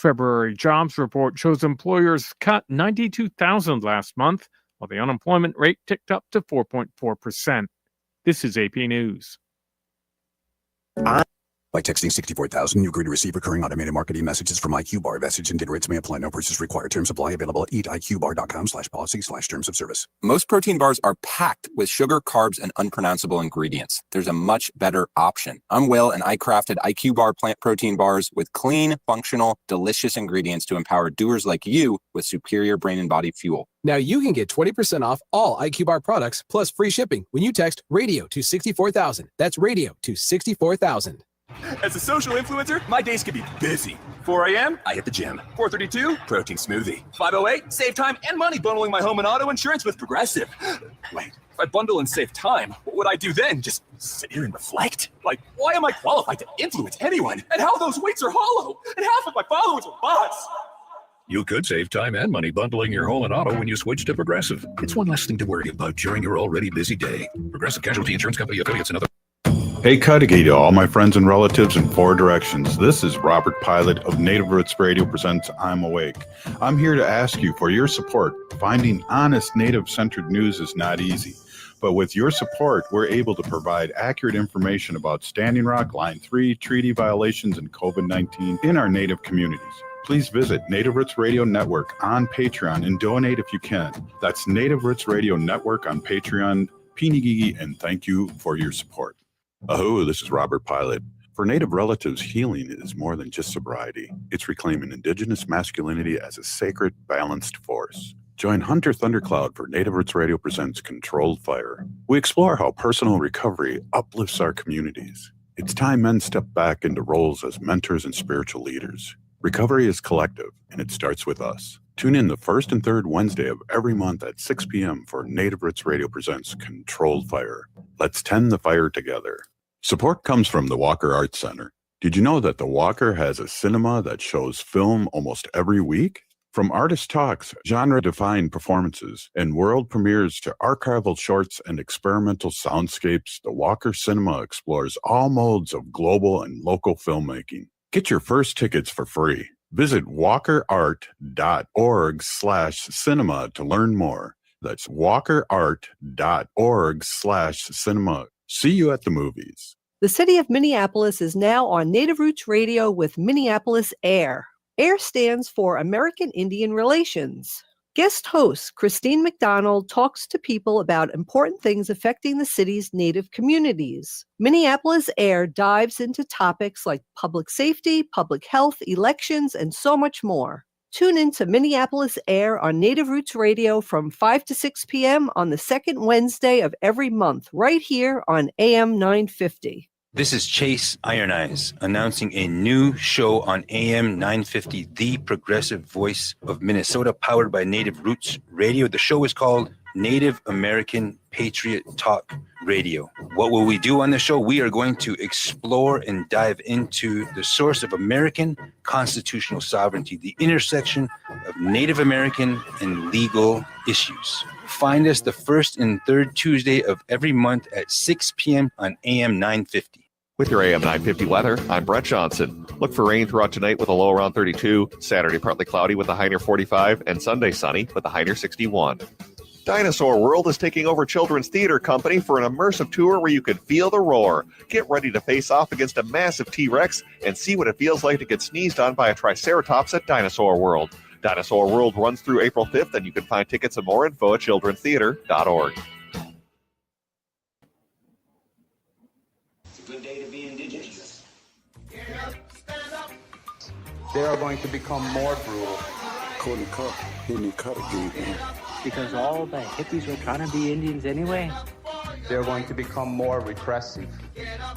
February jobs report shows employers cut 92,000 last month, while the unemployment rate ticked up to 4.4%. This is AP News. By texting 64,000, you agree to receive recurring automated marketing messages from IQ Bar. Message and data rates may apply. No purchase required. Terms apply. Available at eatiqbar.com/policy/terms of service. Most protein bars are packed with sugar, carbs, and unpronounceable ingredients. There's a much better option. I'm Will, and I crafted IQ Bar plant protein bars with clean, functional, delicious ingredients to empower doers like you with superior brain and body fuel. Now you can get 20% off all IQ Bar products plus free shipping when you text radio to 64,000. That's radio to 64,000. As a social influencer, my days can be busy. 4 a.m., I hit the gym. 4:32, protein smoothie. 5:08, save time and money bundling my home and auto insurance with Progressive. Wait, if I bundle and save time, what would I do then? Just sit here and reflect? Like, why am I qualified to influence anyone? And how those weights are hollow? And half of my followers are bots. You could save time and money bundling your home and auto when you switch to Progressive. It's one less thing to worry about during your already busy day. Progressive Casualty Insurance Company affiliates and other. Hey, Cudahy to all my friends and relatives in 4 directions. This is Robert Pilot of Native Roots Radio presents I'm Awake. I'm here to ask you for your support. Finding honest Native-centered news is not easy. But with your support, we're able to provide accurate information about Standing Rock, Line 3, treaty violations, and COVID-19 in our Native communities. Please visit Native Roots Radio Network on Patreon and donate if you can. That's Native Roots Radio Network on Patreon. Pinigigi, and thank you for your support. Aho, this is Robert Pilot. For Native relatives, healing is more than just sobriety. It's reclaiming Indigenous masculinity as a sacred, balanced force. Join Hunter Thundercloud for Native Roots Radio presents Controlled Fire. We explore how personal recovery uplifts our communities. It's time men step back into roles as mentors and spiritual leaders. Recovery is collective, and it starts with us. Tune in the first and third Wednesday of every month at 6 p.m. for Native Roots Radio presents Controlled Fire. Let's tend the fire together. Support comes from the Walker Arts Center. Did you know that the Walker has a cinema that shows film almost every week? From artist talks, genre-defined performances, and world premieres to archival shorts and experimental soundscapes, the Walker Cinema explores all modes of global and local filmmaking. Get your first tickets for free. Visit walkerart.org/cinema to learn more. That's walkerart.org/cinema. See you at the movies. The city of Minneapolis is now on Native Roots Radio with Minneapolis AIR. AIR stands for American Indian Relations. Guest host Christine McDonald talks to people about important things affecting the city's Native communities. Minneapolis AIR dives into topics like public safety, public health, elections, and so much more. Tune in to Minneapolis AIR on Native Roots Radio from 5 to 6 p.m. on the second Wednesday of every month, right here on AM 950. This is Chase Iron Eyes announcing a new show on AM 950, the progressive voice of Minnesota, powered by Native Roots Radio. The show is called Native American Patriot Talk Radio. What will we do on the show? We are going to explore and dive into the source of American constitutional sovereignty, the intersection of Native American and legal issues. Find us the first and third Tuesday of every month at 6 p.m. on AM 950. With your AM 950 weather, I'm Brett Johnson. Look for rain throughout tonight with a low around 32, Saturday partly cloudy with a high near 45, and Sunday sunny with a high near 61. Dinosaur World is taking over Children's Theater Company for an immersive tour where you can feel the roar. Get ready to face off against a massive T-Rex and see what it feels like to get sneezed on by a Triceratops at Dinosaur World. Dinosaur World runs through April 5th, and you can find tickets and more info at childrenstheater.org. Good day to be indigenous. They are going to become more brutal. Because all the hippies were trying to be Indians anyway. They're going to become more repressive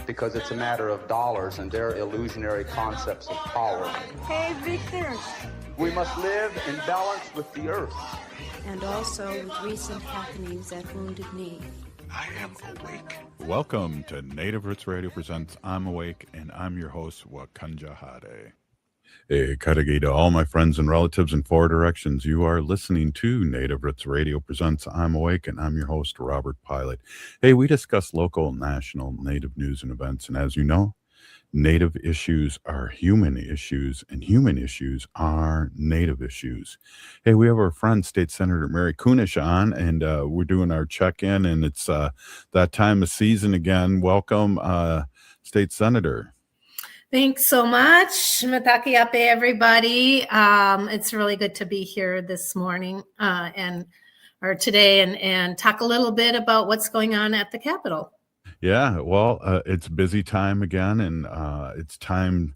because it's a matter of dollars and their illusionary concepts of power. Hey, Victor. We must live in balance with the earth. And also with recent happenings at Wounded Knee. I am awake. Welcome to Native Roots Radio presents I'm Awake, and I'm your host, Wakanja Hade. Hey, Cudahy to all my friends and relatives in 4 directions. You are listening to Native Roots Radio presents I'm Awake, and I'm your host, Robert Pilot. Hey, we discuss local, national, Native news and events, and as you know, Native issues are human issues, and human issues are Native issues. Hey, we have our friend State Senator Mary Kunesh on, and we're doing our check-in, and it's that time of season again. Welcome, State Senator. Thanks so much. Matakiape, everybody. It's really good to be here this morning or today and talk a little bit about what's going on at the Capitol. Yeah, well, it's busy time again, and it's time,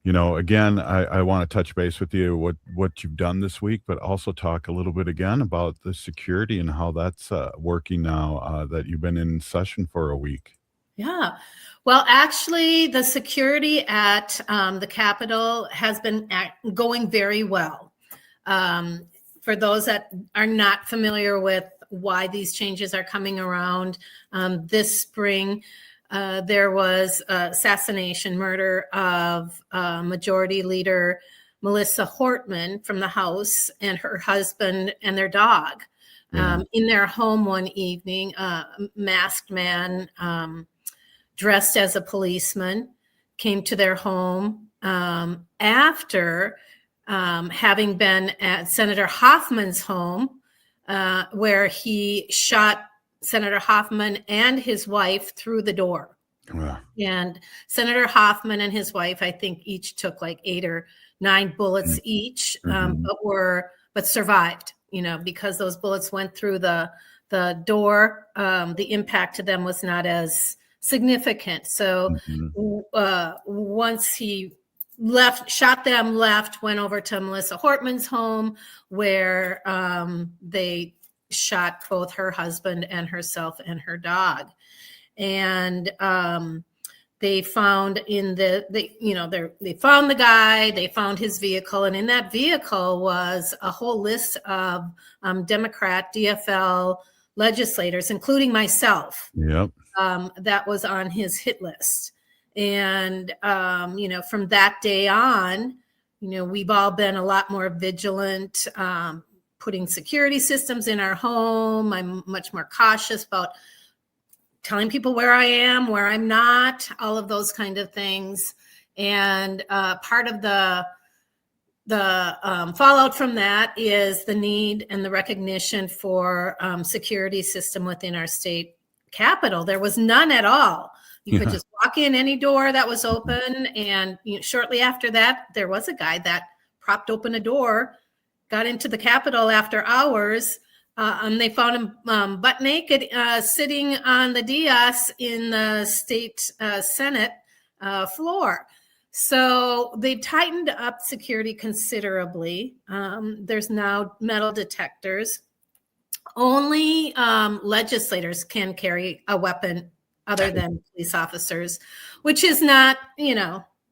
again, I want to touch base with you what you've done this week, but also talk a little bit again about the security and how that's working now that you've been in session for a week. Yeah. Well, actually, the security at the Capitol has been going very well. For those that are not familiar with why these changes are coming around, this spring, there was murder of Majority Leader Melissa Hortman from the House and her husband and their dog in their home one evening. A masked man dressed as a policeman came to their home after having been at Senator Hoffman's home, where he shot Senator Hoffman and his wife through the door. Wow. And Senator Hoffman and his wife, I think, each took like 8 or 9 bullets each, but survived. Because those bullets went through the door. The impact to them was not as significant. So once he shot them, went over to Melissa Hortman's home, where they shot both her husband and herself and her dog. And they found they found the guy, they found his vehicle, and in that vehicle was a whole list of Democrat DFL legislators, including myself. Yep. That was on his hit list. And, from that day on, we've all been a lot more vigilant, putting security systems in our home. I'm much more cautious about telling people where I am, where I'm not, all of those kind of things. And part of the fallout from that is the need and the recognition for security system within our state Capitol. There was none at all. You could just walk in any door that was open. And shortly after that, there was a guy that propped open a door, got into the Capitol after hours, and they found him butt naked, sitting on the dais in the state Senate floor. So they tightened up security considerably. There's now metal detectors. Only legislators can carry a weapon other than police officers, which is not,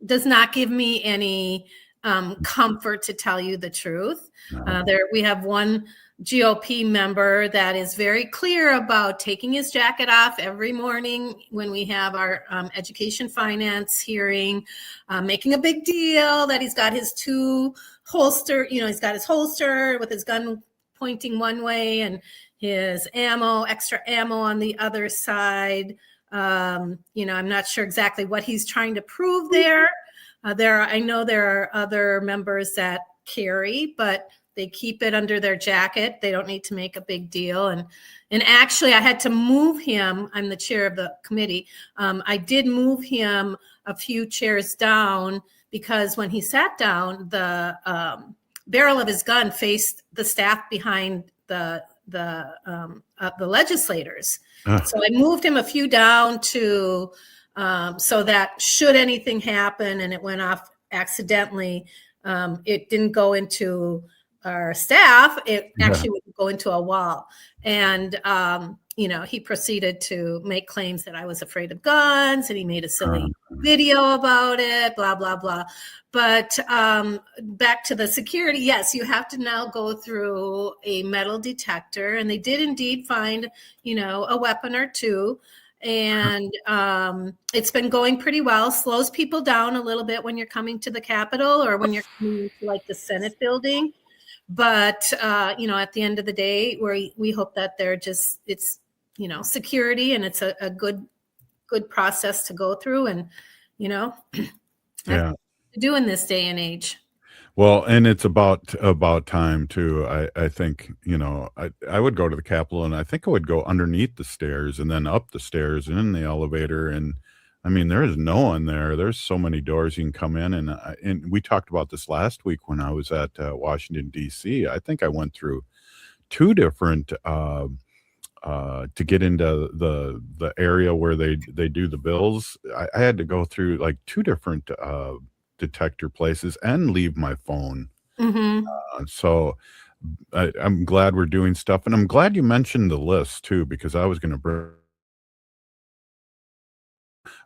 does not give me any comfort, to tell you the truth. We have one GOP member that is very clear about taking his jacket off every morning when we have our education finance hearing, making a big deal that he's got his he's got his holster with his gun pointing one way and his extra ammo on the other side. I'm not sure exactly what he's trying to prove there. I know there are other members that carry, but they keep it under their jacket. They don't need to make a big deal. And actually, I had to move him. I'm the chair of the committee. I did move him a few chairs down because when he sat down, the barrel of his gun faced the staff behind the legislators. So I moved him a few down to so that should anything happen and it went off accidentally, it didn't go into our staff. It actually would go into a wall. And he proceeded to make claims that I was afraid of guns, and he made a silly video about it, blah, blah, blah. But back to the security, yes, you have to now go through a metal detector, and they did indeed find, a weapon or two. And it's been going pretty well. Slows people down a little bit when you're coming to the Capitol or when you're coming to like the Senate building. But, at the end of the day, we hope that it's security, and it's a good process to go through. And, you know, Yeah. to do in this day and age. Well, and it's about time too. I think, I would go to the Capitol, and I think I would go underneath the stairs and then up the stairs and in the elevator. And I mean, there is no one there. There's so many doors you can come in. And we talked about this last week when I was at Washington, D.C. I think I went through two different to get into the area where they do the bills. I had to go through like two different detector places and leave my phone. So I'm glad we're doing stuff, and I'm glad you mentioned the list too, because I was going to bring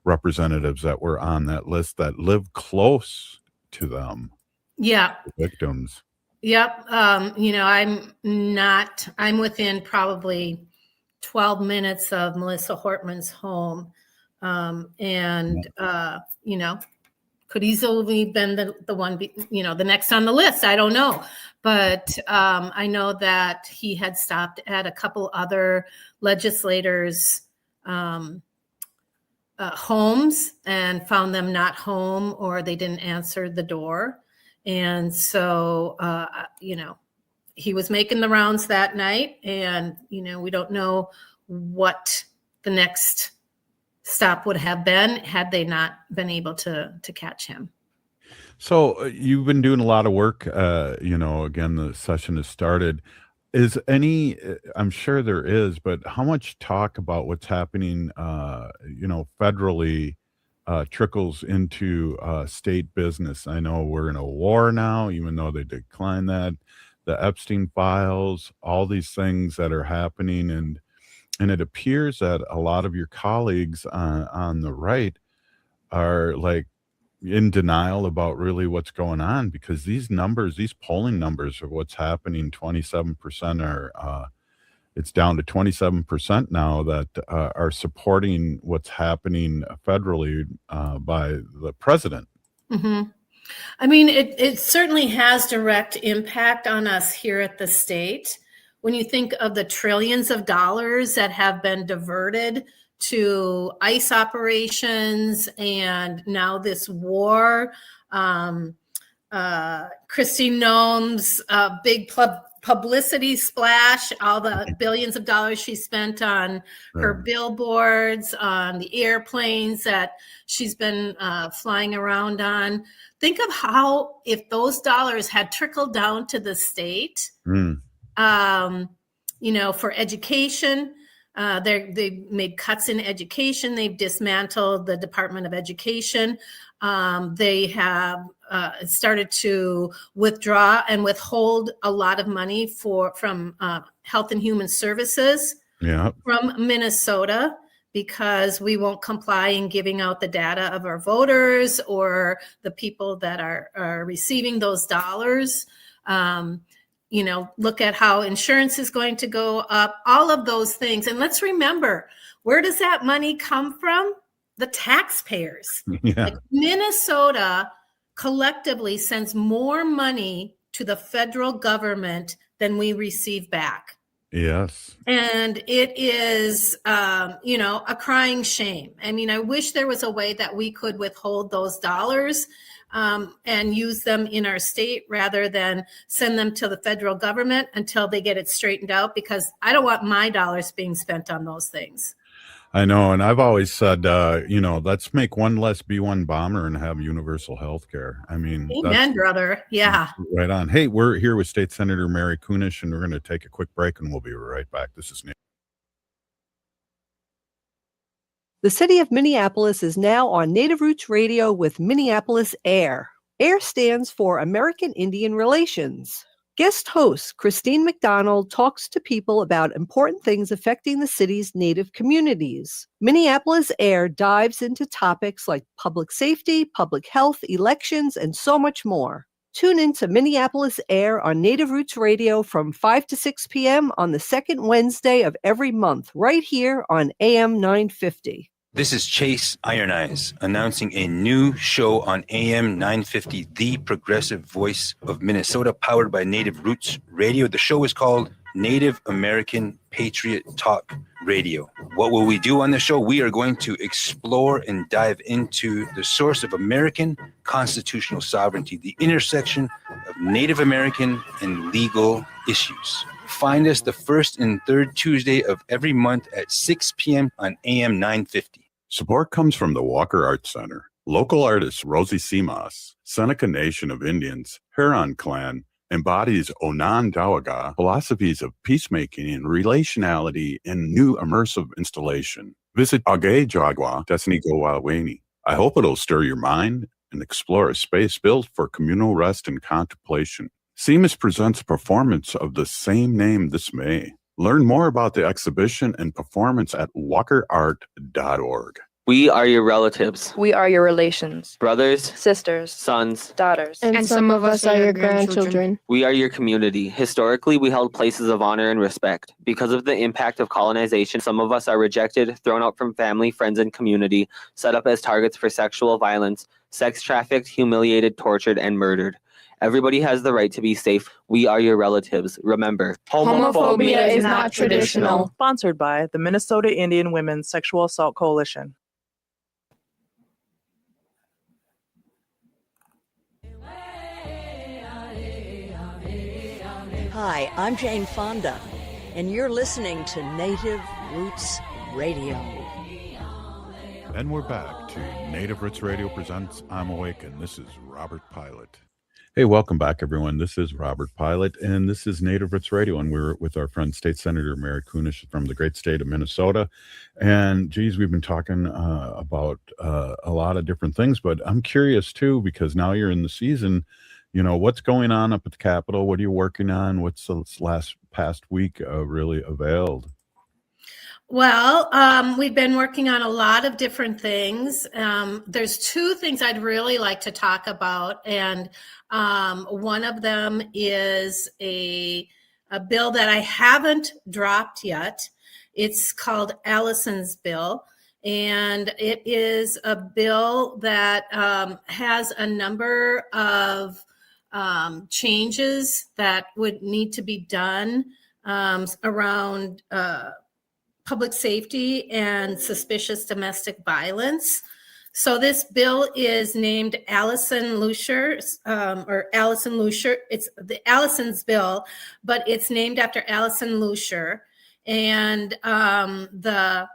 representatives that were on that list that live close to them. Yeah. Victims. Yep. I'm within probably 12 minutes of Melissa Hortman's home. Could easily been the one, the next on the list. I don't know. But I know that he had stopped at a couple other legislators' homes and found them not home, or they didn't answer the door. And so, he was making the rounds that night, and, we don't know what the next stop would have been had they not been able to catch him. So you've been doing a lot of work. Again, the session has started. I'm sure there is, but how much talk about what's happening, federally trickles into state business? I know we're in a war now, even though they declined that. The Epstein files, all these things that are happening, and it appears that a lot of your colleagues on the right are like in denial about really what's going on, because these polling numbers of what's happening, 27% are, it's down to 27% now that are supporting what's happening federally by the president. Mm-hmm. I mean, it certainly has direct impact on us here at the state. When you think of the trillions of dollars that have been diverted to ICE operations and now this war, Kristi Noem's big publicity splash, all the billions of dollars she spent on her billboards, on the airplanes that she's been flying around on. Think of how, if those dollars had trickled down to the state, for education, they made cuts in education. They've dismantled the Department of Education. They have started to withdraw and withhold a lot of money from Health and Human Services from Minnesota, because we won't comply in giving out the data of our voters or the people that are receiving those dollars. Look at how insurance is going to go up, all of those things. And let's remember, where does that money come from? The taxpayers. Like Minnesota collectively sends more money to the federal government than we receive back. Yes. And it is, a crying shame. I mean, I wish there was a way that we could withhold those dollars and use them in our state rather than send them to the federal government until they get it straightened out, because I don't want my dollars being spent on those things. I know. And I've always said, let's make one less B-1 bomber and have universal health care. I mean, amen, brother. Yeah. Right on. Hey, we're here with State Senator Mary Kunesh, and we're going to take a quick break, and we'll be right back. This is Nick. The city of Minneapolis is now on Native Roots Radio with Minneapolis AIR. AIR stands for American Indian Relations. Guest host Christine McDonald talks to people about important things affecting the city's Native communities. Minneapolis AIR dives into topics like public safety, public health, elections, and so much more. Tune in to Minneapolis AIR on Native Roots Radio from 5 to 6 p.m. on the second Wednesday of every month, right here on AM 950. This is Chase Iron Eyes announcing a new show on AM 950, the progressive voice of Minnesota, powered by Native Roots Radio. The show is called Native American Patriot Talk Radio. What will we do on the show? We are going to explore and dive into the source of American constitutional sovereignty, the intersection of Native American and legal issues. Find us the first and third Tuesday of every month at 6 p.m. on AM 950. Support comes from the Walker Arts Center. Local artist Rosie Simas, Seneca Nation of Indians, Huron Clan, embodies Onondaga philosophies of peacemaking and relationality in new immersive installation. Visit Agejagwa Desnigowaweni. I hope it'll stir your mind and explore a space built for communal rest and contemplation. Simas presents a performance of the same name this May. Learn more about the exhibition and performance at walkerart.org. We are your relatives. We are your relations. Brothers, sisters, sons, daughters. And some of us are your grandchildren. We are your community. Historically, we held places of honor and respect. Because of the impact of colonization, some of us are rejected, thrown out from family, friends, and community, set up as targets for sexual violence, sex trafficked, humiliated, tortured, and murdered. Everybody has the right to be safe. We are your relatives. Remember, homophobia is not traditional. Sponsored by the Minnesota Indian Women's Sexual Assault Coalition. Hi, I'm Jane Fonda, and you're listening to Native Roots Radio. And we're back to Native Roots Radio presents I'm Awake, and this is Robert Pilot. Hey, welcome back, everyone. This is Robert Pilot, and this is Native Roots Radio, and we're with our friend State Senator Mary Kunesh from the great state of Minnesota. And, geez, we've been talking about a lot of different things, but I'm curious, too, because now you're in the season. You know, what's going on up at the Capitol? What are you working on? What's the past week really availed? Well, we've been working on a lot of different things. There's two things I'd really like to talk about, and one of them is a bill that I haven't dropped yet. It's called Allison's bill, and it is a bill that has a number of changes that would need to be done around public safety and suspicious domestic violence. So this bill is named Allison Lusher, or Allison Lusher. It's the Allison's bill, but it's named after Allison Lusher. And the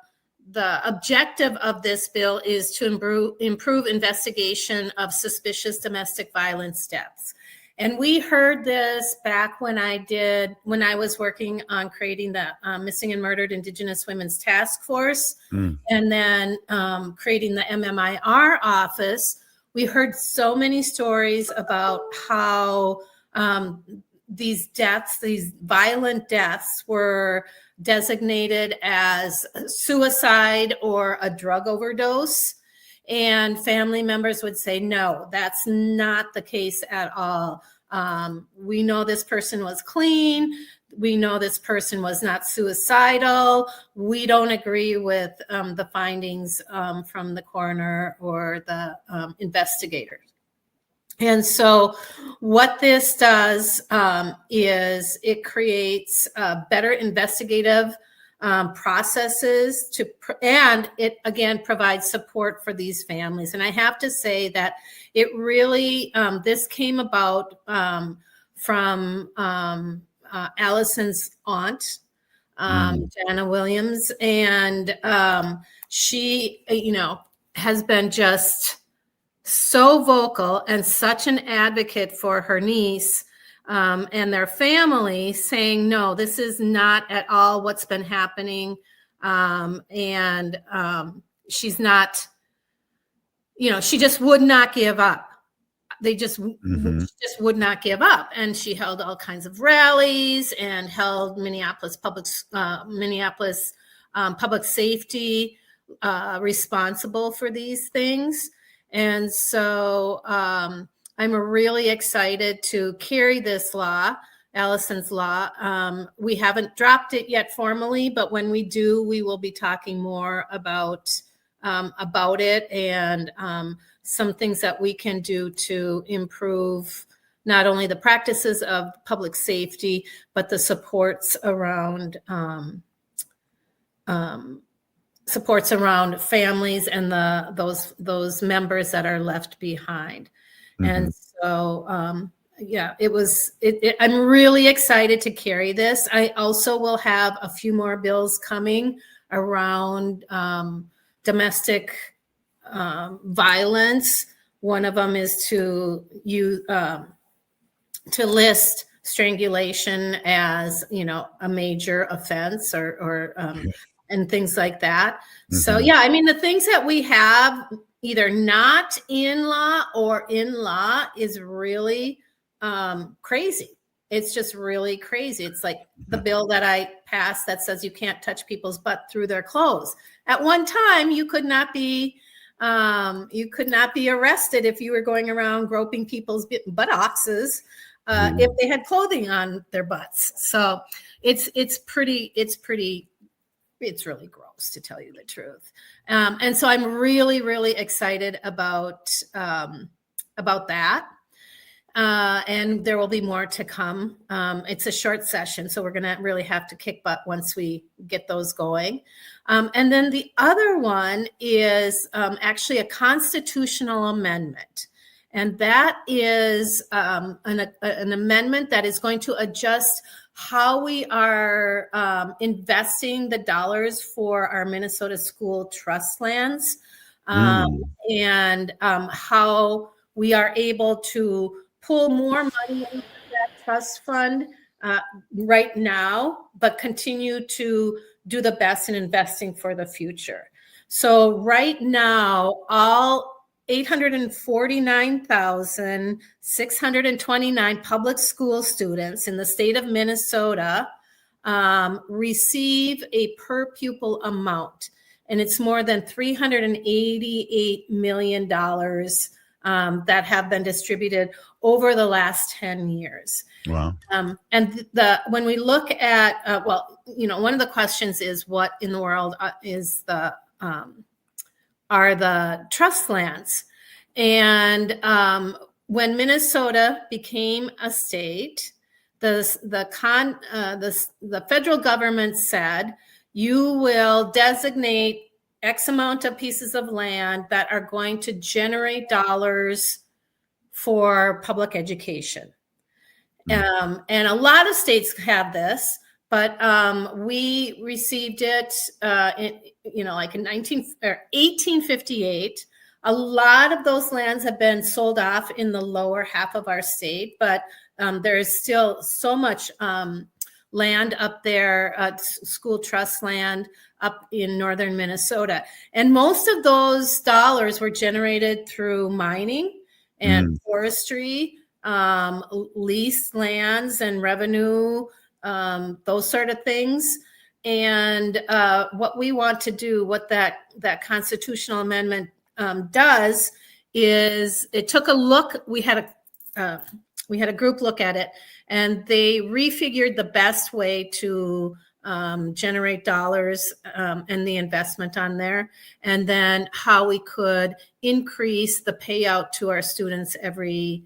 objective of this bill is to improve investigation of suspicious domestic violence deaths. And we heard this back when I was working on creating the Missing and Murdered Indigenous Women's Task Force, and then creating the MMIR office. We heard so many stories about how these violent deaths were designated as suicide or a drug overdose. And family members would say, no, that's not the case at all. We know this person was clean. We know this person was not suicidal. We don't agree with the findings from the coroner or the investigators. And so what this does is it creates better investigative processes and it again provides support for these families. And I have to say that it really, this came about from Allison's aunt, Jana Williams, and she, has been just so vocal and such an advocate for her niece and their family, saying, no, this is not at all what's been happening. And she's not, she just would not give up. She just would not give up. And she held all kinds of rallies and held Minneapolis public safety responsible for these things. And so I'm really excited to carry this law, Allison's law. We haven't dropped it yet formally, but when we do, we will be talking more about it and some things that we can do to improve not only the practices of public safety, but the supports around supports around families and those members that are left behind. And so, yeah, I'm really excited to carry this. I also will have a few more bills coming around domestic violence. One of them is to list strangulation as, a major offense or and things like that. So yeah, I mean, the things that we have either not in law or in law is really crazy. It's just really crazy. It's like the bill that I passed that says you can't touch people's butt through their clothes. At one time, you could not be arrested if you were going around groping people's buttocks if they had clothing on their butts. So it's really gross, to tell you the truth. And so I'm really, really excited about that. And there will be more to come. It's a short session, so we're going to really have to kick butt once we get those going. And then the other one is actually a constitutional amendment. And that is an amendment that is going to adjust how we are investing the dollars for our Minnesota school trust lands, and how we are able to pull more money into that trust fund right now, but continue to do the best in investing for the future. So right now, all 849,629 public school students in the state of Minnesota receive a per pupil amount, and it's more than $388 million that have been distributed over the last 10 years. Wow. And when we look at, one of the questions is what in the world are the trust lands? And when Minnesota became a state, the federal government said, you will designate X amount of pieces of land that are going to generate dollars for public education. And a lot of states have this, but we received it, in 1858. A lot of those lands have been sold off in the lower half of our state, but there is still so much land up there, school trust land up in northern Minnesota. And most of those dollars were generated through mining and forestry, leased lands and revenue, those sort of things. And what we want to do, what that constitutional amendment does, is it took a look. We had a group look at it, and they refigured the best way to generate dollars and the investment on there, and then how we could increase the payout to our students every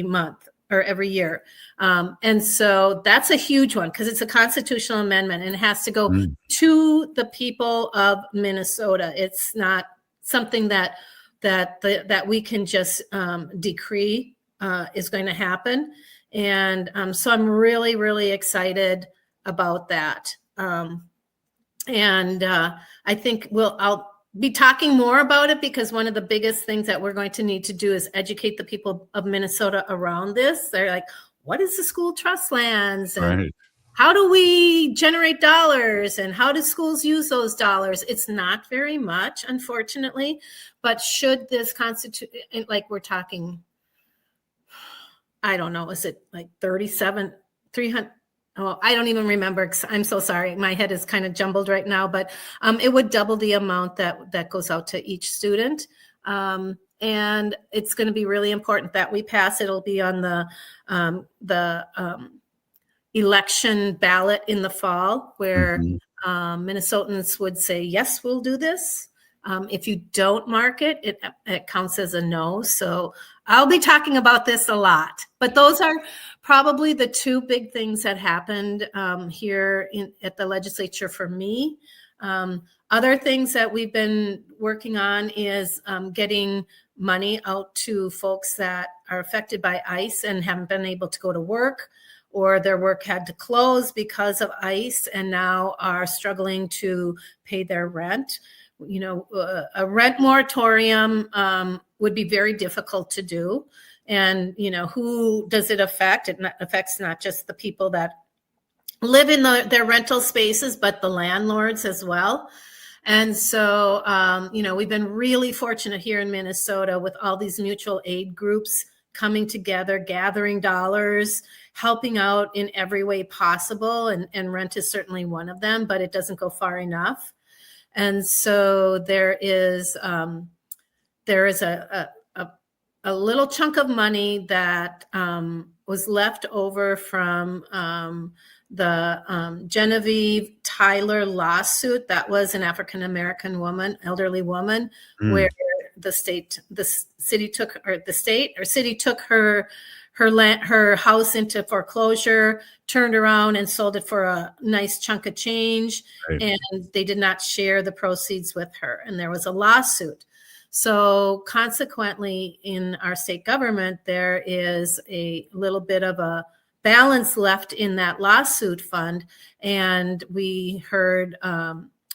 month or every year. And so that's a huge one because it's a constitutional amendment and it has to go to the people of Minnesota. It's not something that we can just decree is going to happen. And so I'm really, really excited about that. And I think I'll be talking more about it because one of the biggest things that we're going to need to do is educate the people of Minnesota around this. They're like, what is the school trust lands? And how do we generate dollars? And how do schools use those dollars? It's not very much, unfortunately, but should this constitute, like we're talking, I don't know, is it like 300? Oh, I don't even remember. I'm so sorry. My head is kind of jumbled right now, but it would double the amount that goes out to each student. And it's going to be really important that we pass it. It'll be on the election ballot in the fall where Minnesotans would say, yes, we'll do this. If you don't mark it, it counts as a no. So I'll be talking about this a lot, but those are probably the two big things that happened here at the legislature for me. Other things that we've been working on is getting money out to folks that are affected by ICE and haven't been able to go to work, or their work had to close because of ICE and now are struggling to pay their rent. You know, a rent moratorium would be very difficult to do. And, you know, who does it affect? It affects not just the people that live in their rental spaces, but the landlords as well. And so, you know, we've been really fortunate here in Minnesota with all these mutual aid groups coming together, gathering dollars, helping out in every way possible. And rent is certainly one of them, but it doesn't go far enough. And so there is a little chunk of money that was left over from the Genevieve Tyler lawsuit. That was an African-American woman, elderly woman, where the city took her house into foreclosure, turned around and sold it for a nice chunk of change. Right. And they did not share the proceeds with her. And there was a lawsuit. So consequently, in our state government, there is a little bit of a balance left in that lawsuit fund. And we heard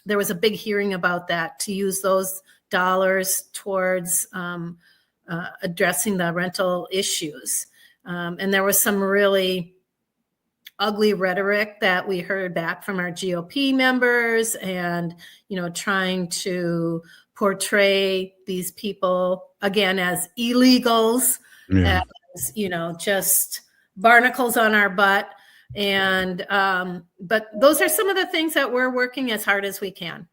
there was a big hearing about that, to use those dollars towards addressing the rental issues. And there was some really ugly rhetoric that we heard back from our GOP members, and, you know, trying to portray these people again as illegals, as, you know, just barnacles on our butt. And but those are some of the things that we're working as hard as we can.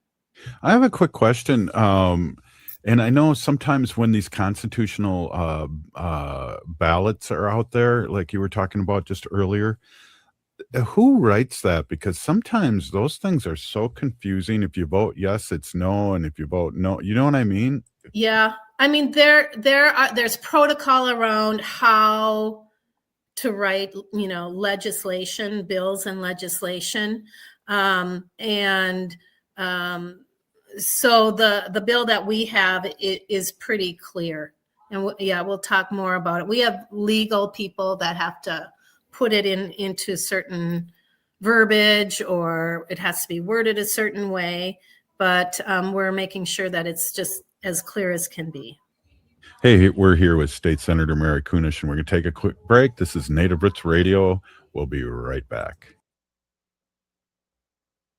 I have a quick question. And I know sometimes when these constitutional ballots are out there, like you were talking about just earlier, who writes that? Because sometimes those things are so confusing. If you vote yes, it's no, and if you vote no, you know what I mean? Yeah, I mean there's protocol around how to write, you know, legislation, bills and legislation, so the bill that we have is pretty clear. And we'll talk more about it. We have legal people that have to put it into certain verbiage, or it has to be worded a certain way. But we're making sure that it's just as clear as can be. Hey, we're here with State Senator Mary Kunesh, and we're going to take a quick break. This is Native Roots Radio. We'll be right back.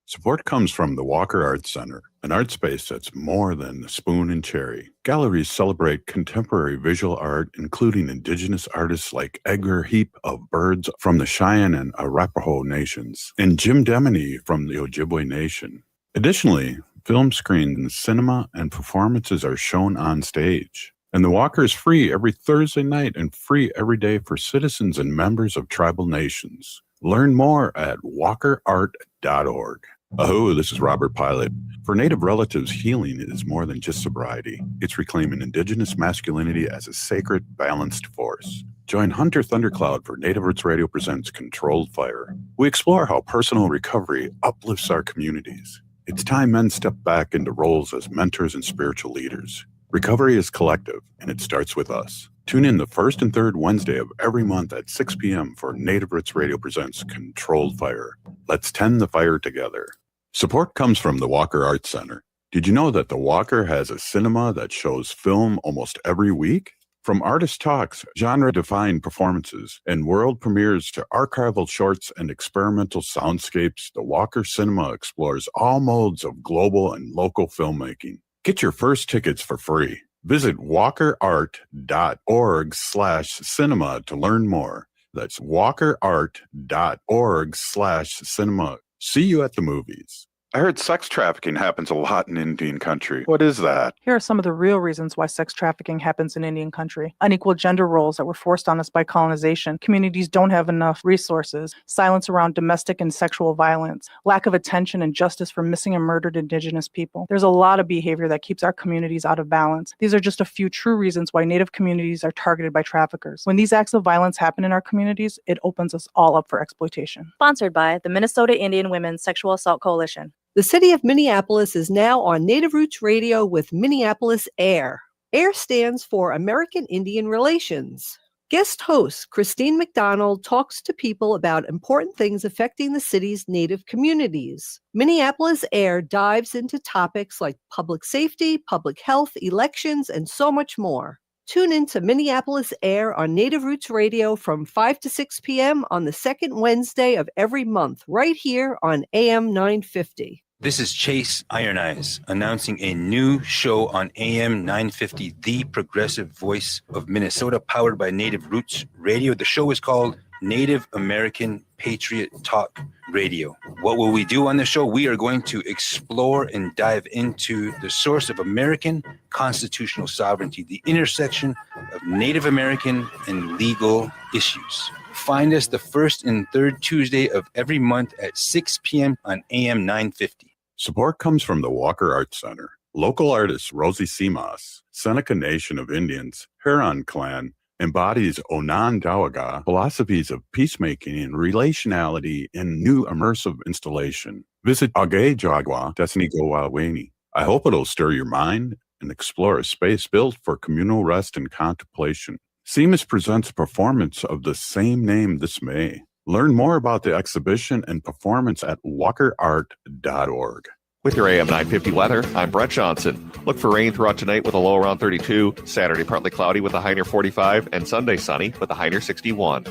Support comes from the Walker Arts Center, an art space that's more than the spoon and cherry. Galleries celebrate contemporary visual art, including indigenous artists like Edgar Heap of Birds from the Cheyenne and Arapaho nations, and Jim Demeny from the Ojibwe Nation. Additionally, film screens, cinema, and performances are shown on stage. And the Walker is free every Thursday night and free every day for citizens and members of tribal nations. Learn more at walkerart.org. Oh, this is Robert Pilot. For Native relatives, healing is more than just sobriety. It's reclaiming indigenous masculinity as a sacred, balanced force. Join Hunter Thundercloud for Native Roots Radio presents Controlled Fire. We explore how personal recovery uplifts our communities. It's time men step back into roles as mentors and spiritual leaders. Recovery is collective, and it starts with us. Tune in the first and third Wednesday of every month at 6 p.m. for Native Roots Radio presents Controlled Fire. Let's tend the fire together. Support comes from the Walker Arts Center. Did you know that the Walker has a cinema that shows film almost every week? From artist talks, genre-defined performances, and world premieres to archival shorts and experimental soundscapes, the Walker Cinema explores all modes of global and local filmmaking. Get your first tickets for free. Visit walkerart.org/cinema to learn more. That's walkerart.org/cinema. See you at the movies. I heard sex trafficking happens a lot in Indian country. What is that? Here are some of the real reasons why sex trafficking happens in Indian country. Unequal gender roles that were forced on us by colonization. Communities don't have enough resources. Silence around domestic and sexual violence. Lack of attention and justice for missing and murdered Indigenous people. There's a lot of behavior that keeps our communities out of balance. These are just a few true reasons why Native communities are targeted by traffickers. When these acts of violence happen in our communities, it opens us all up for exploitation. Sponsored by the Minnesota Indian Women's Sexual Assault Coalition. The city of Minneapolis is now on Native Roots Radio with Minneapolis AIR. AIR stands for American Indian Relations. Guest host Christine McDonald talks to people about important things affecting the city's Native communities. Minneapolis AIR dives into topics like public safety, public health, elections, and so much more. Tune in to Minneapolis AIR on Native Roots Radio from 5 to 6 p.m. on the second Wednesday of every month, right here on AM 950. This is Chase Iron Eyes announcing a new show on AM 950, the progressive voice of Minnesota, powered by Native Roots Radio. The show is called Native American Patriot Talk Radio. What will we do on the show? We are going to explore and dive into the source of American constitutional sovereignty, the intersection of Native American and legal issues. Find us the first and third Tuesday of every month at 6 p.m. on AM 950. Support comes from the Walker Arts Center. Local artist Rosie Simas, Seneca Nation of Indians, Huron Clan, embodies Onondaga philosophies of peacemaking and relationality in new immersive installation. Visit Agejagwa Desnigowaweni. I hope it'll stir your mind and explore a space built for communal rest and contemplation. Simas presents a performance of the same name this May. Learn more about the exhibition and performance at walkerart.org. With your AM 950 weather, I'm Brett Johnson. Look for rain throughout tonight with a low around 32, Saturday partly cloudy with a high near 45, and Sunday sunny with a high near 61.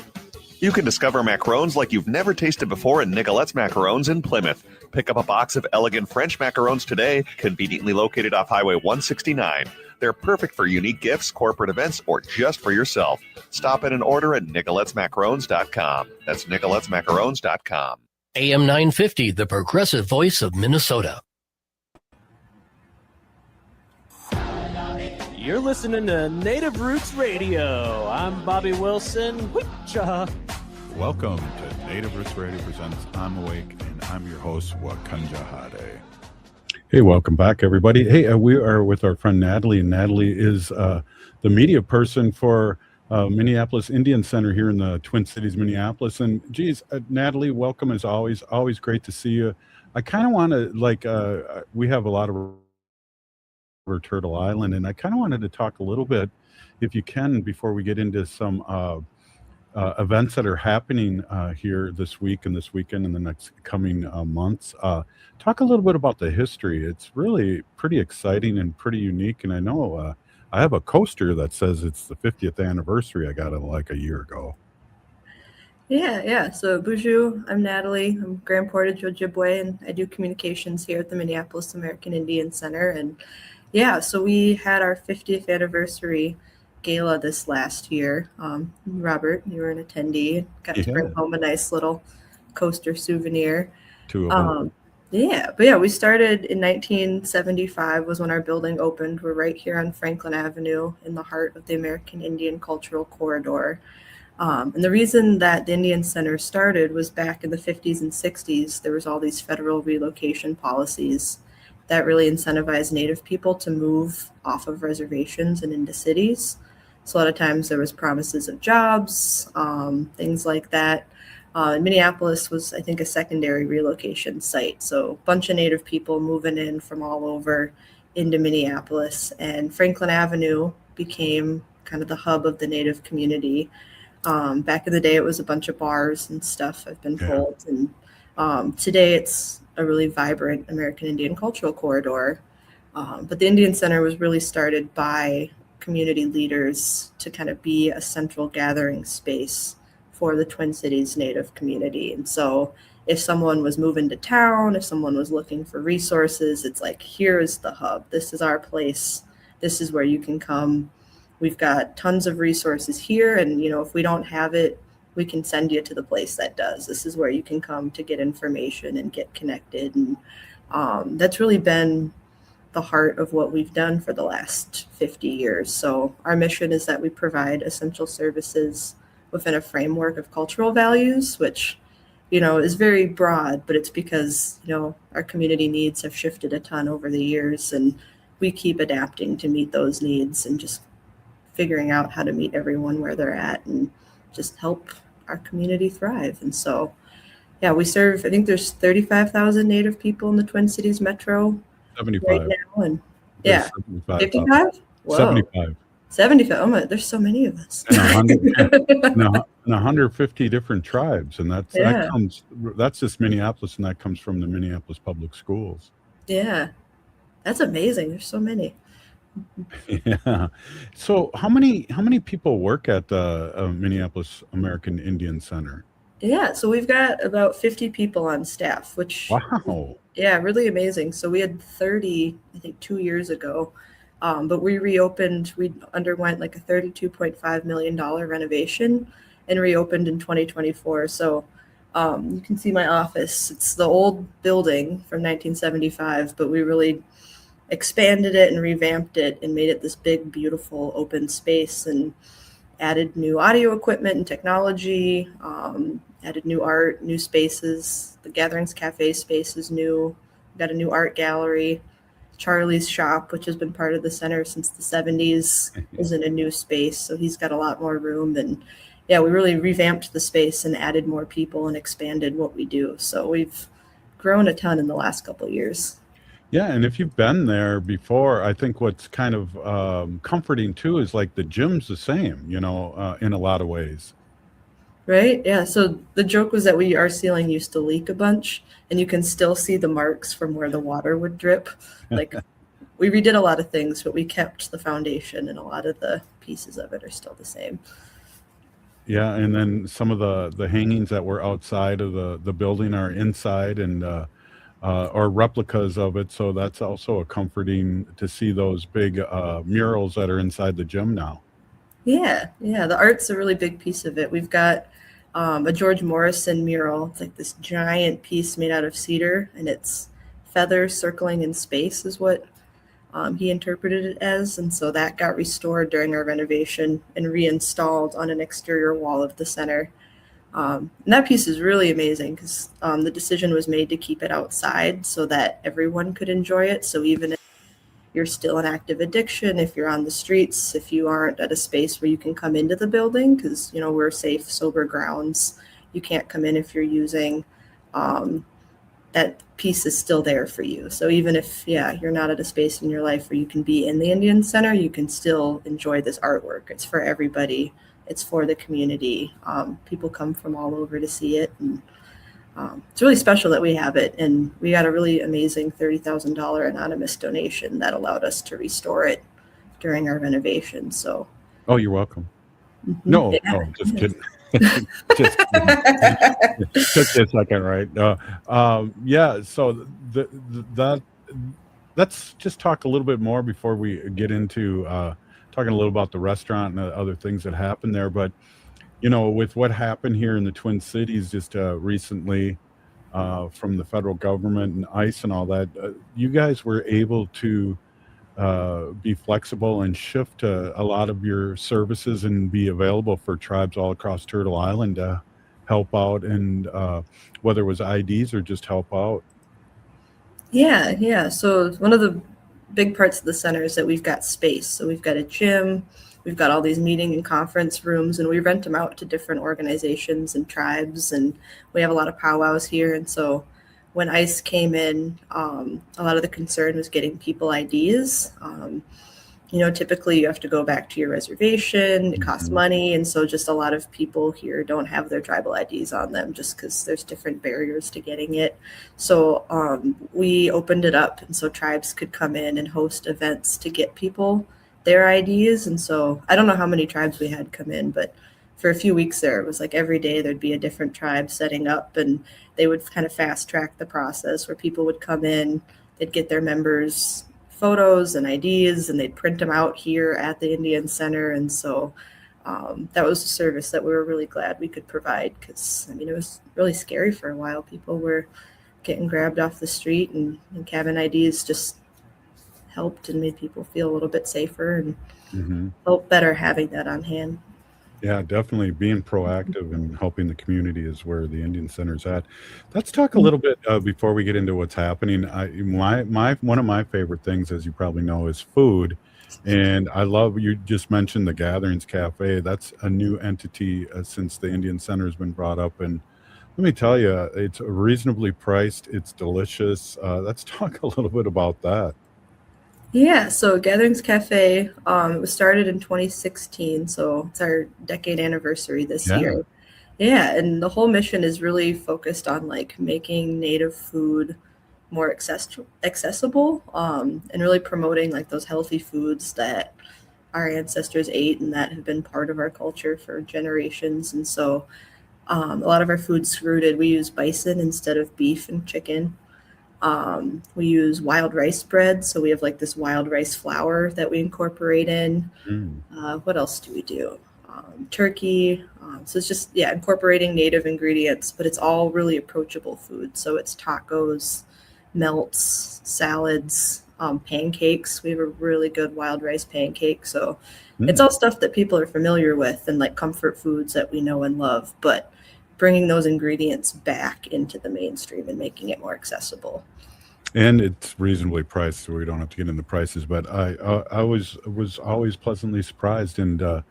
You can discover macarons like you've never tasted before at Nicolette's Macarons in Plymouth. Pick up a box of elegant French macarons today, conveniently located off Highway 169. They're perfect for unique gifts, corporate events, or just for yourself. Stop in and order at NicolettesMacarons.com. That's NicolettesMacarons.com. AM 950, the progressive voice of Minnesota. You're listening to Native Roots Radio. I'm Bobby Wilson. Witcha. Welcome to Native Roots Radio presents I'm Awake, and I'm your host, Wakanja Hade. Hey, welcome back, everybody. Hey, we are with our friend Natalie, and Natalie is the media person for Minneapolis Indian Center here in the Twin Cities, Minneapolis. And geez, Natalie, welcome as always. Always great to see you. I kind of want to, we have a lot of Turtle Island, and I kind of wanted to talk a little bit, if you can, before we get into some events that are happening here this week and this weekend and the next coming months. Talk a little bit about the history. It's really pretty exciting and pretty unique. And I know I have a coaster that says it's the 50th anniversary. I got it like a year ago. Yeah. So Buju, I'm Natalie. I'm Grand Portage Ojibwe, and I do communications here at the Minneapolis American Indian Center. And yeah, so we had our 50th anniversary gala this last year. Robert, you were an attendee. Got to bring home a nice little coaster souvenir. Two of them. We started in 1975 was when our building opened. We're right here on Franklin Avenue in the heart of the American Indian Cultural Corridor. And the reason that the Indian Center started was back in the 50s and 60s. There was all these federal relocation policies that really incentivized Native people to move off of reservations and into cities. So a lot of times there was promises of jobs, things like that. Minneapolis was, I think, a secondary relocation site. So a bunch of Native people moving in from all over into Minneapolis. And Franklin Avenue became kind of the hub of the Native community. Back in the day, it was a bunch of bars and stuff, I've been told. And today it's a really vibrant American Indian cultural corridor. But the Indian Center was really started by community leaders to kind of be a central gathering space for the Twin Cities Native community. And so if someone was moving to town, if someone was looking for resources, it's like, here's the hub. This is our place. This is where you can come. We've got tons of resources here. And, if we don't have it, we can send you to the place that does. This is where you can come to get information and get connected. And that's really been the heart of what we've done for the last 50 years. So our mission is that we provide essential services within a framework of cultural values, which, is very broad, but it's because, our community needs have shifted a ton over the years, and we keep adapting to meet those needs and just figuring out how to meet everyone where they're at and just help our community thrive. And so Yeah, we serve, I think there's 35,000 Native people in the Twin Cities metro 75. right now. And There's yeah, 75. 55? Whoa. 75. 75. Oh my, there's so many of us. And 150 different tribes. And Yeah. that's just Minneapolis, and that comes from the Minneapolis Public Schools. Yeah. That's amazing. There's so many. Yeah. So how many people work at the Minneapolis American Indian Center? Yeah, so we've got about 50 people on staff, which Wow. yeah, really amazing. So we had 30, I think, 2 years ago. But we reopened, we underwent like a $32.5 million renovation and reopened in 2024. So you can see my office. It's the old building from 1975, but we really expanded it and revamped it and made it this big, beautiful open space and added new audio equipment and technology, added new art, new spaces. The Gatherings Cafe space is new. We've got a new art gallery. Charlie's shop, which has been part of the center since the 70s, is in a new space. So he's got a lot more room. And yeah, we really revamped the space and added more people and expanded what we do. So we've grown a ton in the last couple of years. Yeah, and if you've been there before, I think what's kind of comforting too is like the gym's the same, in a lot of ways. Right? Yeah. So the joke was that our ceiling used to leak a bunch, and you can still see the marks from where the water would drip. Like we redid a lot of things, but we kept the foundation, and a lot of the pieces of it are still the same. Yeah, and then some of the hangings that were outside of the building are inside and or replicas of it. So that's also a comforting to see those big murals that are inside the gym now. Yeah. The art's a really big piece of it. We've got a George Morrison mural. It's like this giant piece made out of cedar, and it's feathers circling in space is what he interpreted it as. And so that got restored during our renovation and reinstalled on an exterior wall of the center. And that piece is really amazing because the decision was made to keep it outside so that everyone could enjoy it. So even if you're still in active addiction, if you're on the streets, if you aren't at a space where you can come into the building, because, we're safe, sober grounds, you can't come in if you're using, that piece is still there for you. So even if, you're not at a space in your life where you can be in the Indian Center, you can still enjoy this artwork. It's for everybody. It's for the community. People come from all over to see it. And it's really special that we have it. And we got a really amazing $30,000 anonymous donation that allowed us to restore it during our renovation. So. Oh, you're welcome. No, just kidding. just kidding. Took a second, right? Yeah. So let's just talk a little bit more before we get into talking a little about the restaurant and the other things that happened there. But with what happened here in the Twin Cities just recently from the federal government and ICE and all that, you guys were able to be flexible and shift a lot of your services and be available for tribes all across Turtle Island to help out, and whether it was IDs or just help out. Yeah. So one of the big parts of the center is that we've got space. So we've got a gym, we've got all these meeting and conference rooms, and we rent them out to different organizations and tribes, and we have a lot of powwows here. And so when ICE came in, a lot of the concern was getting people IDs. Typically you have to go back to your reservation, it costs money, and so just a lot of people here don't have their tribal IDs on them just because there's different barriers to getting it. So we opened it up, and so tribes could come in and host events to get people their IDs. And so I don't know how many tribes we had come in, but for a few weeks there, it was like every day there'd be a different tribe setting up, and they would kind of fast track the process where people would come in, they'd get their members' photos and IDs, and they'd print them out here at the Indian Center. And so that was a service that we were really glad we could provide, because it was really scary for a while. People were getting grabbed off the street, and cabin IDs just helped and made people feel a little bit safer and felt better having that on hand. Yeah, definitely being proactive and helping the community is where the Indian Center's at. Let's talk a little bit before we get into what's happening. One of my favorite things, as you probably know, is food. And I love, you just mentioned the Gatherings Cafe. That's a new entity since the Indian Center has been brought up. And Let me tell you, it's reasonably priced. It's delicious. Let's talk a little bit about that. Yeah, so Gatherings Cafe, it was started in 2016, so it's our decade anniversary this Yeah. year. Yeah, and the whole mission is really focused on like making native food more accessible, and really promoting like those healthy foods that our ancestors ate and that have been part of our culture for generations. And so a lot of our food's rooted. We use bison instead of beef and chicken. We use wild rice bread, so we have like this wild rice flour that we incorporate in. What else do we do? Turkey. So it's just, yeah, incorporating native ingredients, but it's all really approachable food. So it's tacos, melts, salads, pancakes. We have a really good wild rice pancake. So it's all stuff that people are familiar with and like comfort foods that we know and love, but bringing those ingredients back into the mainstream and making it more accessible. And it's reasonably priced, so we don't have to get into prices. But I was always pleasantly surprised, and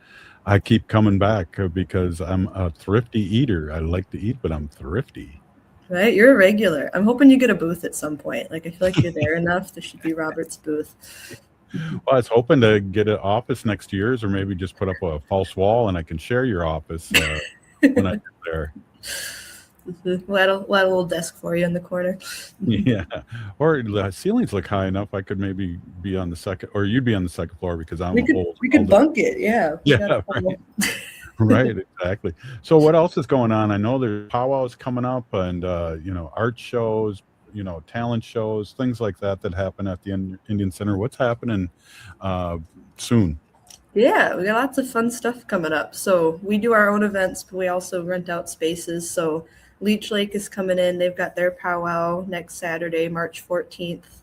I keep coming back because I'm a thrifty eater. I like to eat, but I'm thrifty. Right? You're a regular. I'm hoping you get a booth at some point. Like, I feel like you're there enough. This should be Robert's booth. Well, I was hoping to get an office next to yours, or maybe just put up a false wall, and I can share your office when I get there. We'll add a little desk for you in the corner. Yeah, or the ceilings look high enough. I could maybe be on the second, or you'd be on the second floor because I'm old. We could bunk it. Yeah. Yeah, right. Right, exactly. So what else is going on? I know there's powwows coming up, and art shows, talent shows, things like that happen at the Indian Center. What's happening soon? Yeah, we got lots of fun stuff coming up. So we do our own events, but we also rent out spaces. So Leech Lake is coming in. They've got their powwow next Saturday, March 14th.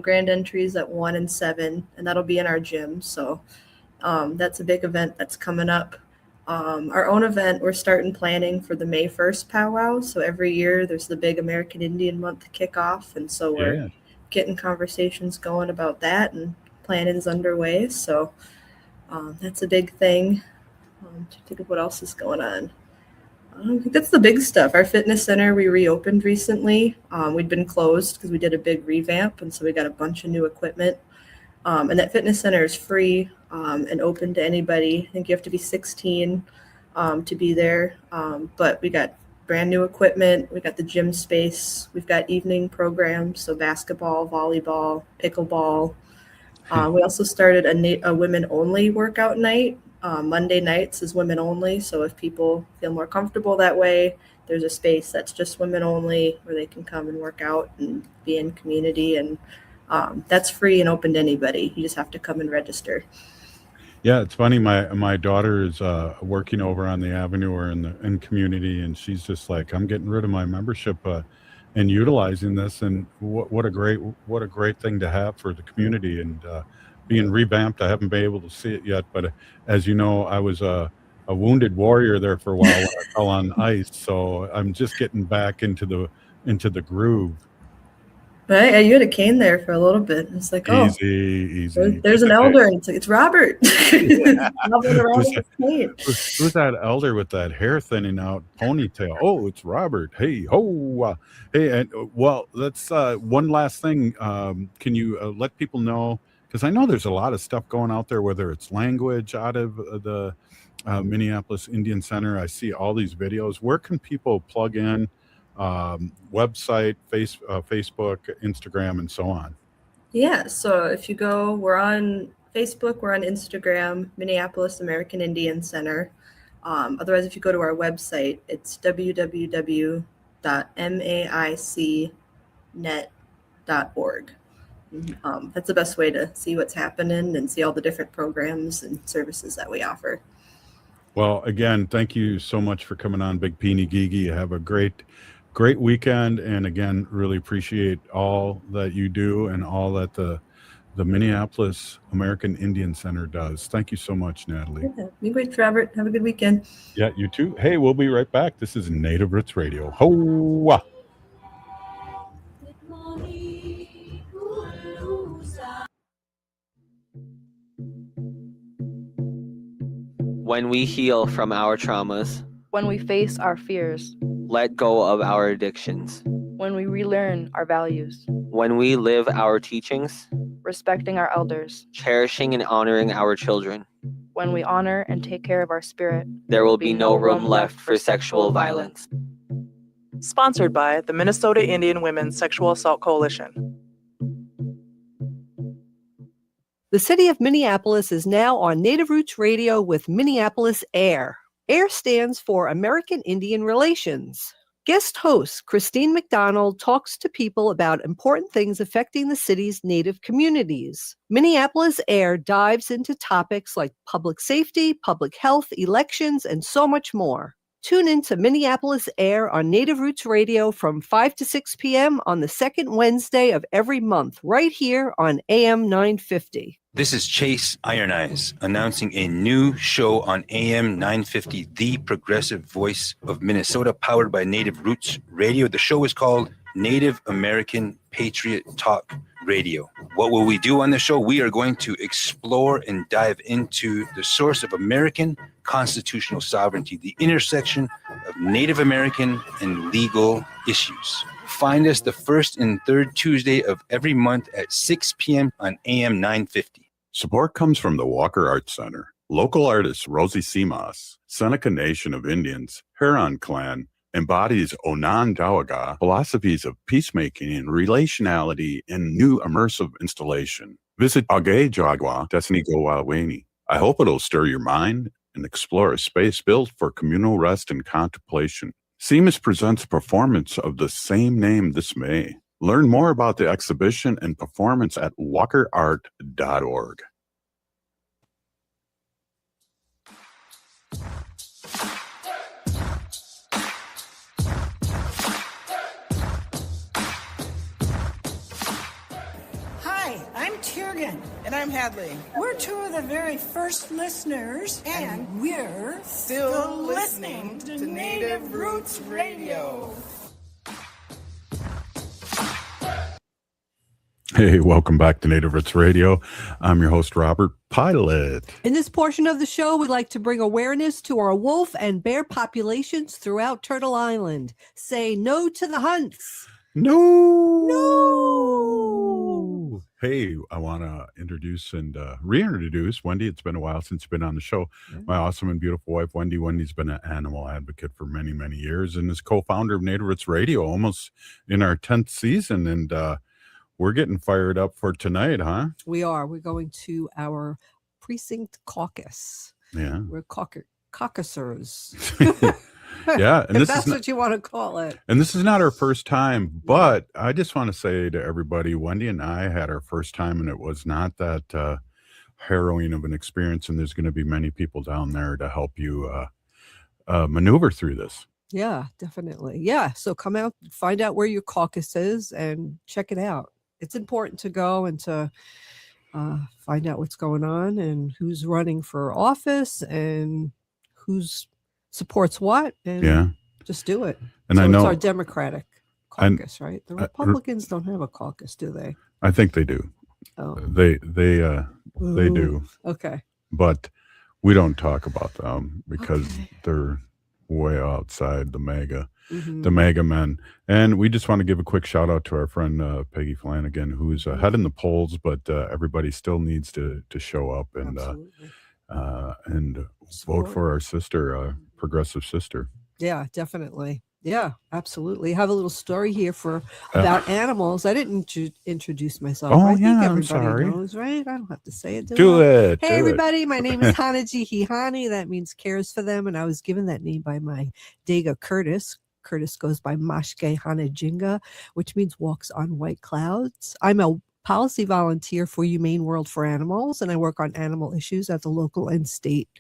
Grand entries at 1 and 7, and that'll be in our gym. So that's a big event that's coming up. Our own event, we're starting planning for the May 1st powwow. So every year there's the big American Indian Month kickoff. And so we're getting conversations going about that, and planning's underway. So that's a big thing. To think of what else is going on. I think that's the big stuff. Our fitness center, we reopened recently. We'd been closed because we did a big revamp, and so we got a bunch of new equipment. And that fitness center is free and open to anybody. I think you have to be 16 to be there. But we got brand new equipment. We got the gym space. We've got evening programs, so basketball, volleyball, pickleball. We also started a women-only workout night. Monday nights is women only, so if people feel more comfortable that way, there's a space that's just women only where they can come and work out and be in community, and that's free and open to anybody. You just have to come and register. Yeah, it's funny. My daughter is working over on the avenue or in community, and she's just like, I'm getting rid of my membership and utilizing this, and what a great thing to have for the community, and being revamped. I haven't been able to see it yet, but as you know, I was a wounded warrior there for a while when I fell on ice, so I'm just getting back into the groove. Right? Yeah, you had a cane there for a little bit. It's like, Easy. There's an elder, and it's Robert. Yeah. Who's that elder with that hair thinning out ponytail? Oh, it's Robert. Hey, ho, hey, and well, let's one last thing. Can you let people know? Because I know there's a lot of stuff going out there, whether it's language out of the Minneapolis Indian Center. I see all these videos. Where can people plug in? Website, Facebook, Instagram, and so on. Yeah, so if you go, we're on Facebook, we're on Instagram, Minneapolis American Indian Center. Otherwise, if you go to our website, it's www.maicnet.org. That's the best way to see what's happening and see all the different programs and services that we offer. Well, again, thank you so much for coming on, Big Peony Gigi. Have a great weekend, and again, really appreciate all that you do and all that the Minneapolis American Indian Center does. Thank you so much, Natalie. Yeah, be great, Robert. Have a good weekend. Yeah, you too. Hey, we'll be right back. This is Native Roots Radio. Ho! When we heal from our traumas, When we face our fears, let go of our addictions, when we relearn our values, when we live our teachings, respecting our elders, cherishing and honoring our children, when we honor and take care of our spirit, there will be no room left for sexual violence. Sponsored by the Minnesota Indian Women's Sexual Assault Coalition. The city of Minneapolis is now on Native Roots Radio with Minneapolis AIR. AIR stands for American Indian Relations. Guest host Christine McDonald talks to people about important things affecting the city's Native communities. Minneapolis AIR dives into topics like public safety, public health, elections, and so much more. Tune in to Minneapolis AIR on Native Roots Radio from 5 to 6 p.m. on the second Wednesday of every month, right here on AM 950. This is Chase Iron Eyes announcing a new show on AM 950, the progressive voice of Minnesota, powered by Native Roots Radio. The show is called Native American Patriot Talk Radio. What will we do on the show? We are going to explore and dive into the source of American constitutional sovereignty, the intersection of Native American and legal issues. Find us the first and third Tuesday of every month at 6 p.m. on AM 950. Support comes from the Walker Arts Center. Local artist Rosie Simas, Seneca Nation of Indians, Huron Clan, embodies Onondaga philosophies of peacemaking and relationality in new immersive installation. Visit Age Jagwa Desnigowaweni. I hope it'll stir your mind and explore a space built for communal rest and contemplation. Simas presents a performance of the same name this May. Learn more about the exhibition and performance at walkerart.org. Hi, I'm Tiergan. And I'm Hadley. We're two of the very first listeners, and we're still listening to Native Roots Radio. Hey, welcome back to Native Roots Radio. I'm your host, Robert Pilot. In this portion of the show, we'd like to bring awareness to our wolf and bear populations throughout Turtle Island. Say no to the hunts. No. Hey, I want to introduce and reintroduce Wendy. It's been a while since you've been on the show. My awesome and beautiful wife, Wendy. Wendy's been an animal advocate for many, many years and is co-founder of Native Roots Radio, almost in our 10th season. And we're getting fired up for tonight, huh? We are. We're going to our precinct caucus. Yeah. We're caucusers. Yeah. And if this that's is what you want to call it. And this is not our first time, but I just want to say to everybody, Wendy and I had our first time, and it was not that harrowing of an experience. And there's going to be many people down there to help you maneuver through this. Yeah, definitely. Yeah. So come out, find out where your caucus is and check it out. It's important to go and to find out what's going on and who's running for office and who's supports what. And just do it. And so I know it's our Democratic caucus, right? The Republicans don't have a caucus, do they? I think they do. Oh. They do. Okay. But we don't talk about them because they're way outside the MAGA men. And we just want to give a quick shout out to our friend Peggy Flanagan, who's ahead in the polls, but everybody still needs to show up and vote for our sister, progressive sister. Yeah, definitely. Yeah, absolutely. I have a little story here about animals. I didn't introduce myself. Oh, I think yeah, everybody I'm sorry. knows, right? I don't have to say it. Do it. Hey, everybody. My name is Hanaji Hihani. That means cares for them. And I was given that name by my Dega Curtis. Curtis goes by Mashke Hanajinga, which means walks on white clouds. I'm a policy volunteer for Humane World for Animals, and I work on animal issues at the local and state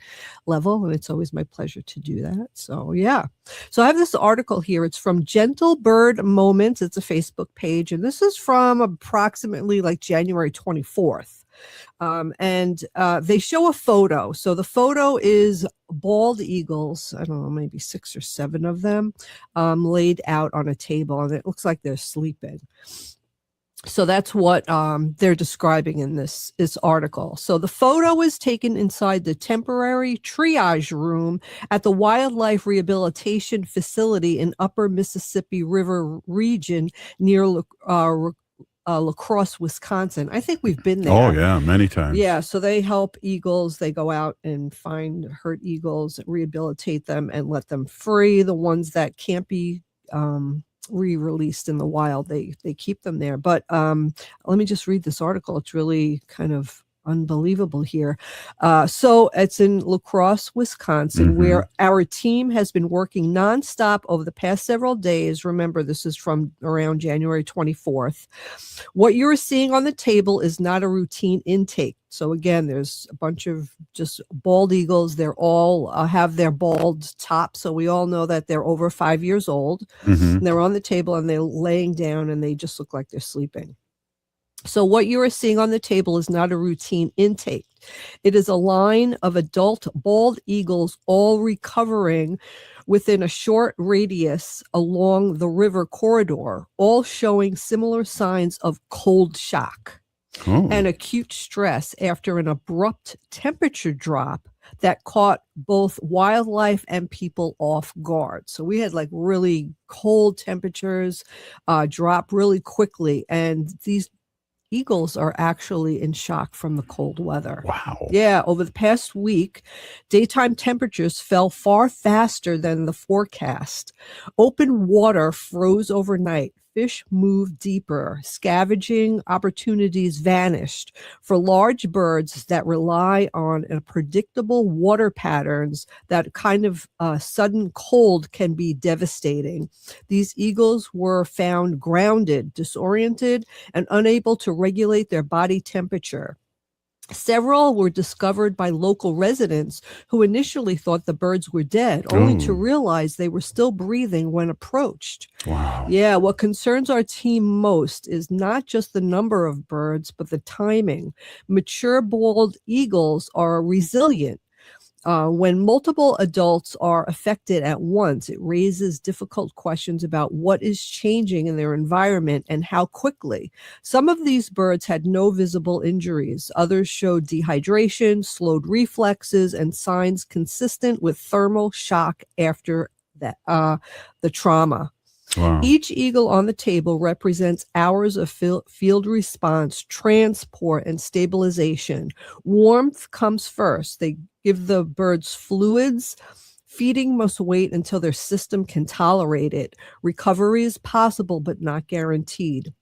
level, and it's always my pleasure to do that. So yeah, so I have this article here. It's from Gentle Bird Moments. It's a Facebook page, and this is from approximately like January 24th. And they show a photo. So the photo is bald eagles, I don't know, maybe 6 or 7 of them, laid out on a table, and it looks like they're sleeping. So that's what they're describing in this article. So the photo is taken inside the temporary triage room at the Wildlife Rehabilitation Facility in Upper Mississippi River region near La Crosse, Wisconsin. I think we've been there. Oh, yeah, many times. Yeah, so they help eagles. They go out and find hurt eagles, rehabilitate them, and let them free. The ones that can't be re-released in the wild, they keep them there. But let me just read this article. It's really kind of unbelievable here. So it's in La Crosse, Wisconsin, where our team has been working nonstop over the past several days. Remember, this is from around January 24th. What you're seeing on the table is not a routine intake. So again, there's a bunch of just bald eagles. They're all have their bald top. So we all know that they're over 5 years old. And they're on the table and they're laying down and they just look like they're sleeping. So what you are seeing on the table is not a routine intake. It is a line of adult bald eagles all recovering within a short radius along the river corridor, all showing similar signs of cold shock and acute stress after an abrupt temperature drop that caught both wildlife and people off guard. So we had like really cold temperatures drop really quickly, and these eagles are actually in shock from the cold weather. Wow. Yeah, over the past week, daytime temperatures fell far faster than the forecast. Open water froze overnight. Fish moved deeper. Scavenging opportunities vanished. For large birds that rely on a predictable water patterns, that kind of sudden cold can be devastating. These eagles were found grounded, disoriented, and unable to regulate their body temperature. Several were discovered by local residents who initially thought the birds were dead, only to realize they were still breathing when approached. Wow. Yeah, what concerns our team most is not just the number of birds, but the timing. Mature bald eagles are resilient. When multiple adults are affected at once, it raises difficult questions about what is changing in their environment and how quickly. Some of these birds had no visible injuries. Others showed dehydration, slowed reflexes, and signs consistent with thermal shock after that, the trauma. Wow. Each eagle on the table represents hours of field response, transport, and stabilization. Warmth comes first. They give the birds fluids. Feeding must wait until their system can tolerate it. Recovery is possible, but not guaranteed.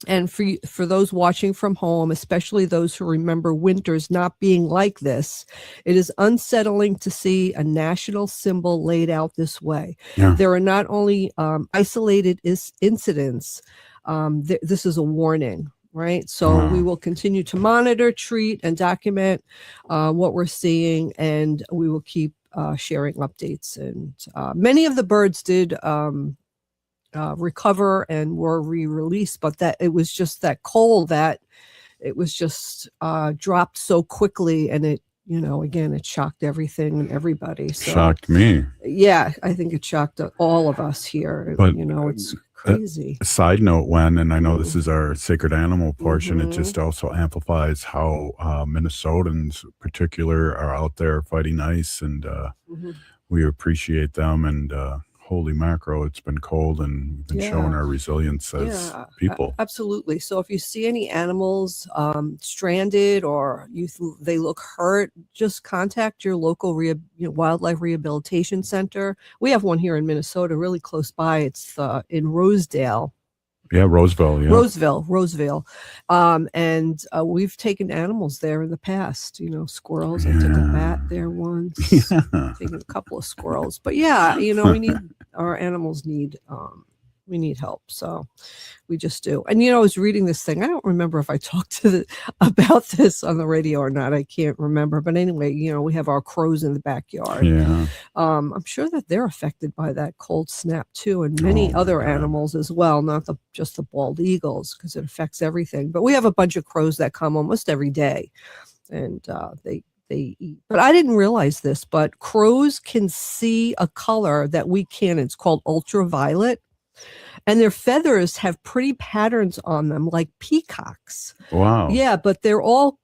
And for those watching from home, especially those who remember winters not being like this, it is unsettling to see a national symbol laid out this way. Yeah. There are not only isolated incidents, this is a warning. Right. So we will continue to monitor, treat, and document what we're seeing, and we will keep sharing updates. And many of the birds did recover and were re-released, but that it was just that cold that it was just dropped so quickly, and it, again, it shocked everything and everybody. So, shocked me. Yeah, I think it shocked all of us here. But, it's crazy. Side note, and I know this is our sacred animal portion, it just also amplifies how Minnesotans in particular are out there fighting ice, and we appreciate them, and holy macro, it's been cold, and we've been showing our resilience as people. Absolutely. So if you see any animals stranded or they look hurt, just contact your local wildlife rehabilitation center. We have one here in Minnesota, really close by. It's in Rosedale. Yeah, Roseville. Yeah. Roseville. And we've taken animals there in the past, squirrels. I took a bat there once, taken a couple of squirrels. But yeah, our animals need help. So we just do. And, I was reading this thing. I don't remember if I talked about this on the radio or not. I can't remember. But anyway, we have our crows in the backyard. Yeah. I'm sure that they're affected by that cold snap too, and many other animals as well, not just the bald eagles, because it affects everything. But we have a bunch of crows that come almost every day, and they eat. But I didn't realize this, but crows can see a color that we can't. It's called ultraviolet. And their feathers have pretty patterns on them, like peacocks. Wow. Yeah, but they're all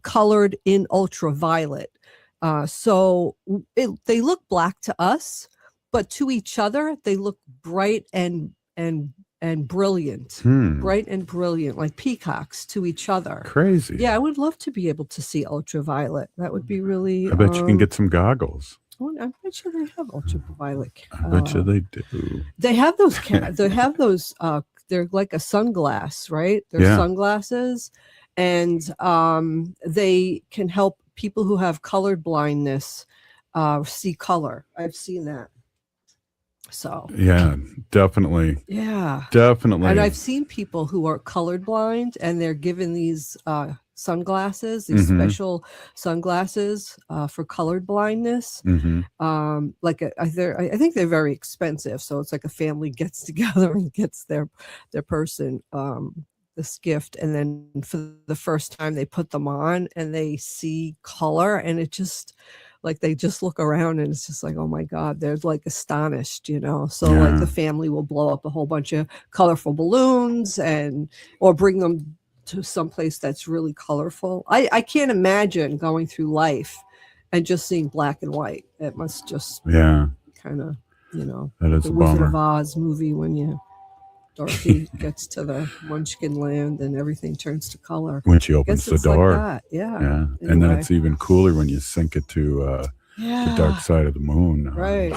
colored in ultraviolet. So they look black to us, but to each other, they look bright and brilliant. Bright and brilliant, like peacocks to each other. Crazy. Yeah, I would love to be able to see ultraviolet. That would be really. I bet you can get some goggles. I bet you they have ultraviolet. I bet you they do. They have those. They have those. They're like a sunglass, right? They're sunglasses, and they can help people who have colored blindness see color. I've seen that. So yeah, definitely. Yeah, definitely. And I've seen people who are colorblind, and they're given these sunglasses, these special sunglasses for colored blindness. Like I think they're very expensive, so it's like a family gets together and gets their person this gift, and then for the first time they put them on and they see color, and it just like they just look around and it's just like, oh my God, they're like astonished, so like the family will blow up a whole bunch of colorful balloons or bring them to some place that's really colorful. I can't imagine going through life and just seeing black and white. It must just kind of, that is the a Wizard bummer. of Oz movie when Dorothy gets to the Munchkin land and everything turns to color. When she opens the door. Like that. Yeah. And then Anyway. it's even cooler when you sink it to the dark side of the moon. Right.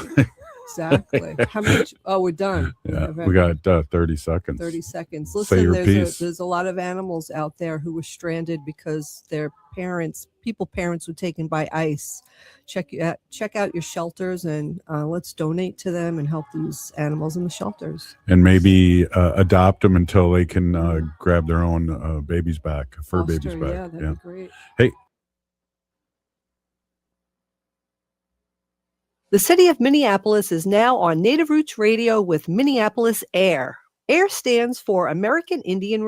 Exactly. How much? Oh, we're done. Yeah, we got 30 seconds. 30 seconds. Say Listen, your piece. there's a lot of animals out there who were stranded because their parents were taken by ice. Check out your shelters and let's donate to them and help these animals in the shelters. And maybe adopt them until they can grab their own babies back, fur babies back. Yeah, that'd be great. Hey. The city of Minneapolis is now on Native Roots Radio with Minneapolis AIR. AIR stands for American Indian